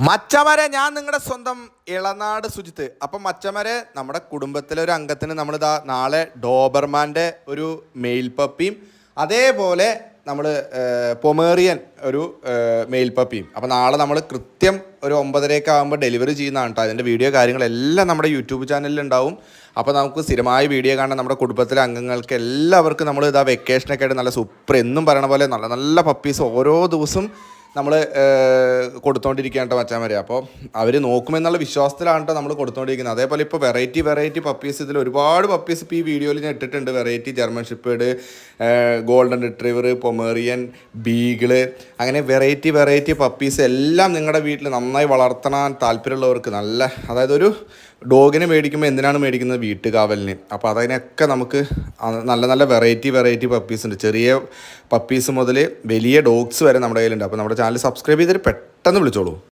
മച്ചമരെ ഞാൻ നിങ്ങളുടെ സ്വന്തം ഇളനാട് സുജിത്ത്. അപ്പം മച്ചമരെ നമ്മുടെ കുടുംബത്തിലെ ഒരു അംഗത്തിന് നമ്മളിതാ നാളെ ഡോബർമാൻ്റെ ഒരു മെയിൽ പപ്പിയും അതേപോലെ നമ്മൾ പൊമേറിയൻ ഒരു മെയിൽ പപ്പിയും. അപ്പോൾ നാളെ നമ്മൾ കൃത്യം ഒരു 9:30 ആകുമ്പോൾ ഡെലിവറി ചെയ്യുന്നതാണ് കേട്ടോ. അതിൻ്റെ വീഡിയോ കാര്യങ്ങളെല്ലാം നമ്മുടെ യൂട്യൂബ് ചാനലിൽ ഉണ്ടാവും. അപ്പോൾ നമുക്ക് സ്ഥിരമായി വീഡിയോ കാണാൻ നമ്മുടെ കുടുംബത്തിലെ അംഗങ്ങൾക്ക് എല്ലാവർക്കും നമ്മൾ ഇതാ വെക്കേഷനൊക്കെ ആയിട്ട് നല്ല സൂപ്പർ എന്നും പറയണ പോലെ നല്ല നല്ല പപ്പീസ് ഓരോ ദിവസം നമ്മൾ കൊടുത്തുകൊണ്ടിരിക്കുകയാണ് കേട്ടോ മച്ചാന്മാരെ. അപ്പോൾ അവർ നോക്കുമെന്നുള്ള വിശ്വാസത്തിലാണ് കേട്ടോ നമ്മൾ കൊടുത്തുകൊണ്ടിരിക്കുന്നത്. അതേപോലെ ഇപ്പോൾ വെറൈറ്റി പപ്പീസ് ഇതിൽ ഒരുപാട് പപ്പീസ് ഇപ്പോൾ ഈ വീഡിയോയിൽ ഞാൻ ഇട്ടിട്ടുണ്ട്. Variety German shepherd, golden retriever, Pomeranian, beagle, അങ്ങനെ വെറൈറ്റി പപ്പീസ് എല്ലാം നിങ്ങളുടെ വീട്ടിൽ നന്നായി വളർത്താൻ താല്പര്യമുള്ളവർക്ക് നല്ല, അതായത് ഒരു ഡോഗിനെ മേടിക്കുമ്പോൾ എന്തിനാണ് മേടിക്കുന്നത്? വീട്ടുകാവലിന്. അപ്പോൾ അതിനൊക്കെ നമുക്ക് നല്ല നല്ല വെറൈറ്റി പപ്പീസ് ഉണ്ട്. ചെറിയ പപ്പീസ് മുതൽ വലിയ ഡോഗ്സ് വരെ നമ്മുടെ കയ്യിലുണ്ട്. അപ്പോൾ നമ്മുടെ ചാനൽ സബ്സ്ക്രൈബ് ചെയ്തിട്ട് പെട്ടെന്ന് വിളിച്ചോളൂ.